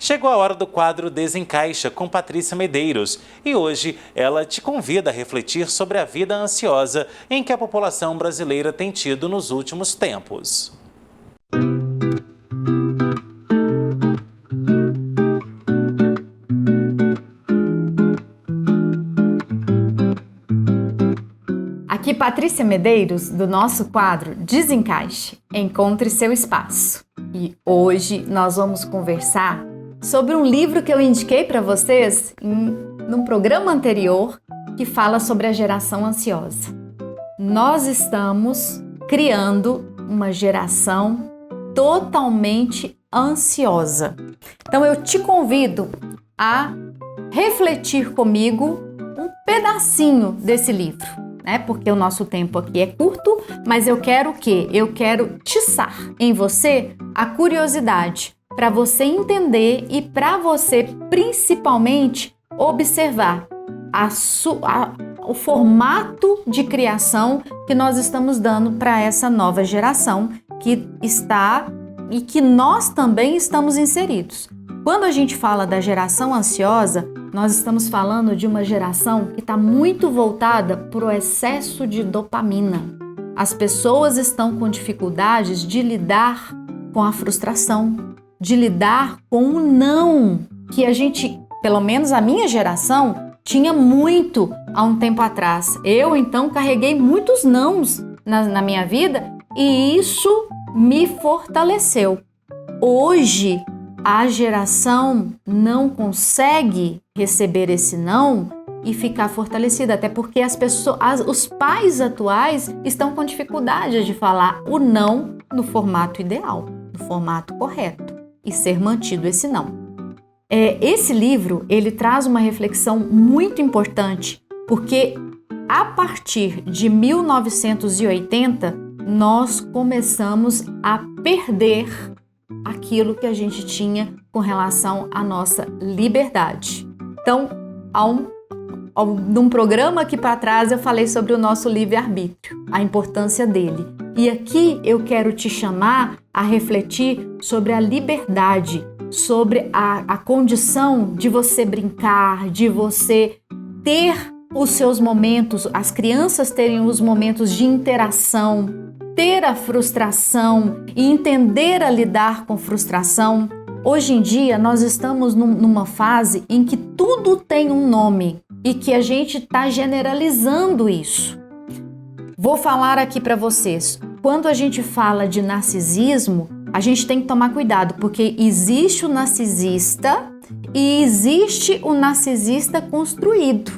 Chegou a hora do quadro Desencaixa com Patrícia Medeiros e hoje ela te convida a refletir sobre a vida ansiosa em que a população brasileira tem tido nos últimos tempos. Aqui Patrícia Medeiros, do nosso quadro Desencaixe, encontre seu espaço. E hoje nós vamos conversar sobre um livro que eu indiquei para vocês num programa anterior que fala sobre a geração ansiosa. Nós estamos criando uma geração totalmente ansiosa. Então eu te convido a refletir comigo um pedacinho desse livro. Porque o nosso tempo aqui é curto, mas eu quero o quê? Eu quero tiçar em você a curiosidade para você entender e para você principalmente observar o formato de criação que nós estamos dando para essa nova geração que está e que nós também estamos inseridos. Quando a gente fala da geração ansiosa, nós estamos falando de uma geração que está muito voltada para o excesso de dopamina. As pessoas estão com dificuldades de lidar com a frustração, de lidar com o não, que a gente, pelo menos a minha geração, tinha muito há um tempo atrás. Eu, então, carreguei muitos nãos na minha vida e isso me fortaleceu. Hoje, a geração não consegue receber esse não e ficar fortalecida, até porque os pais atuais estão com dificuldade de falar o não no formato ideal, no formato correto e ser mantido esse não. Esse livro, ele traz uma reflexão muito importante, porque a partir de 1980 nós começamos a perder aquilo que a gente tinha com relação à nossa liberdade. Então, num programa aqui para trás eu falei sobre o nosso livre-arbítrio, a importância dele. E aqui eu quero te chamar a refletir sobre a liberdade, sobre a condição de você brincar, de você ter os seus momentos, as crianças terem os momentos de interação, ter a frustração e entender a lidar com frustração. Hoje em dia nós estamos numa fase em que tudo tem um nome e que a gente está generalizando isso. Vou falar aqui para vocês, quando a gente fala de narcisismo, a gente tem que tomar cuidado, porque existe o narcisista e existe o narcisista construído.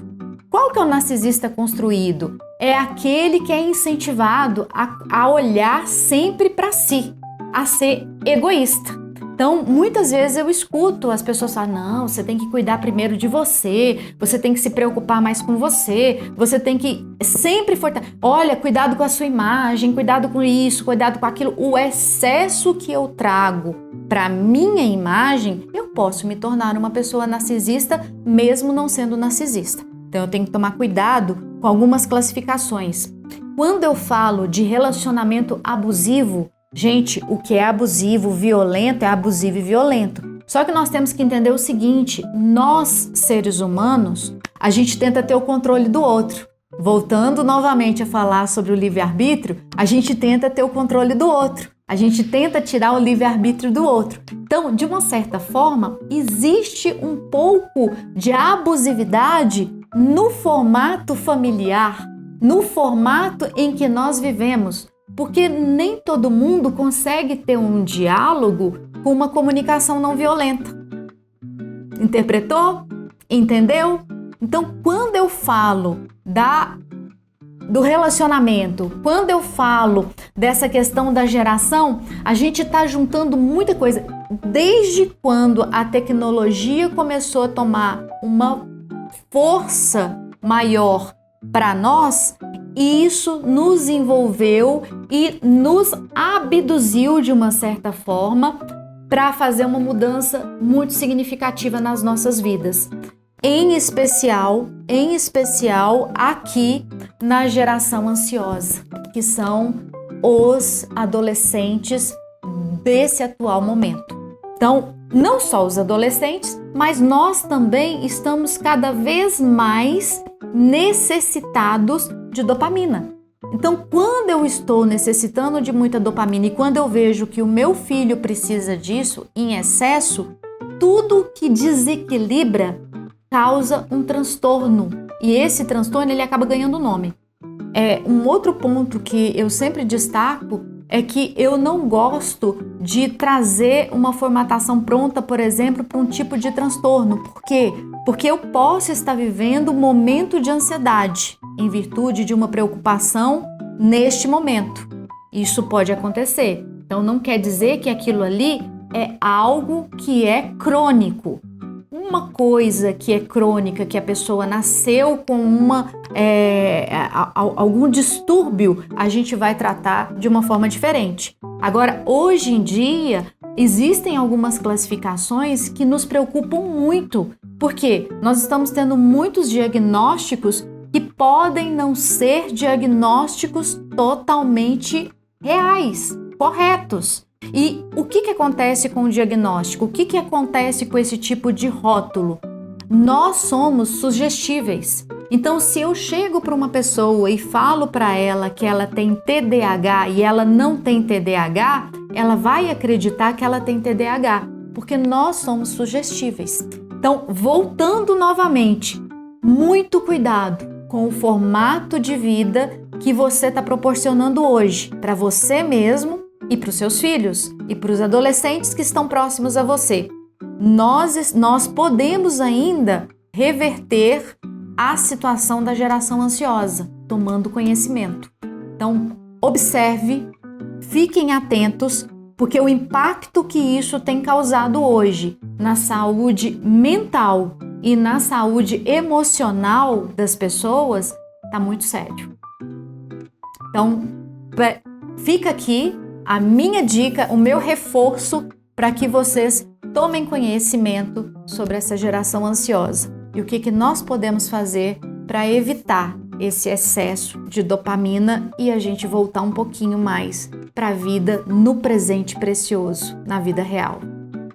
Qual que é o narcisista construído? É aquele que é incentivado a olhar sempre para si, a ser egoísta. Então, muitas vezes eu escuto as pessoas falar, não, você tem que cuidar primeiro de você tem que se preocupar mais com você tem que sempre fortalecer. Olha, cuidado com a sua imagem, cuidado com isso, cuidado com aquilo. O excesso que eu trago para minha imagem, eu posso me tornar uma pessoa narcisista mesmo não sendo narcisista. Então, eu tenho que tomar cuidado com algumas classificações. Quando eu falo de relacionamento abusivo, gente, o que é abusivo, violento, é abusivo e violento. Só que nós temos que entender o seguinte, nós, seres humanos, a gente tenta ter o controle do outro. Voltando novamente a falar sobre o livre-arbítrio, a gente tenta ter o controle do outro. A gente tenta tirar o livre-arbítrio do outro. Então, de uma certa forma, existe um pouco de abusividade no formato familiar, no formato em que nós vivemos, porque nem todo mundo consegue ter um diálogo com uma comunicação não violenta. Interpretou? Entendeu? Então, quando eu falo do relacionamento, quando eu falo dessa questão da geração, a gente está juntando muita coisa. Desde quando a tecnologia começou a tomar uma força maior para nós, isso nos envolveu e nos abduziu de uma certa forma para fazer uma mudança muito significativa nas nossas vidas. Em especial aqui na geração ansiosa, que são os adolescentes desse atual momento. Então, não só os adolescentes, mas nós também estamos cada vez mais necessitados de dopamina. Então, quando eu estou necessitando de muita dopamina e quando eu vejo que o meu filho precisa disso em excesso, tudo que desequilibra causa um transtorno. E esse transtorno ele acaba ganhando nome. Um outro ponto que eu sempre destaco é que eu não gosto de trazer uma formatação pronta, por exemplo, para um tipo de transtorno. Por quê? Porque eu posso estar vivendo um momento de ansiedade em virtude de uma preocupação neste momento. Isso pode acontecer. Então não quer dizer que aquilo ali é algo que é crônico. Uma coisa que é crônica, que a pessoa nasceu com algum distúrbio, a gente vai tratar de uma forma diferente. Agora, hoje em dia, existem algumas classificações que nos preocupam muito, porque nós estamos tendo muitos diagnósticos que podem não ser diagnósticos totalmente reais, corretos. E o que acontece com o diagnóstico? O que acontece com esse tipo de rótulo? Nós somos sugestíveis. Então, se eu chego para uma pessoa e falo para ela que ela tem TDAH e ela não tem TDAH, ela vai acreditar que ela tem TDAH, porque nós somos sugestíveis. Então, voltando novamente, muito cuidado com o formato de vida que você está proporcionando hoje para você mesmo e para os seus filhos e para os adolescentes que estão próximos a você. Nós podemos ainda reverter a situação da geração ansiosa, tomando conhecimento. Então, observe, fiquem atentos, porque o impacto que isso tem causado hoje na saúde mental e na saúde emocional das pessoas está muito sério. Então, fica aqui a minha dica, o meu reforço para que vocês tomem conhecimento sobre essa geração ansiosa e o que nós podemos fazer para evitar esse excesso de dopamina e a gente voltar um pouquinho mais para a vida no presente precioso, na vida real.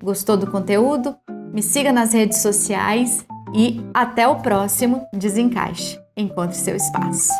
Gostou do conteúdo? Me siga nas redes sociais e até o próximo Desencaixe. Encontre seu espaço.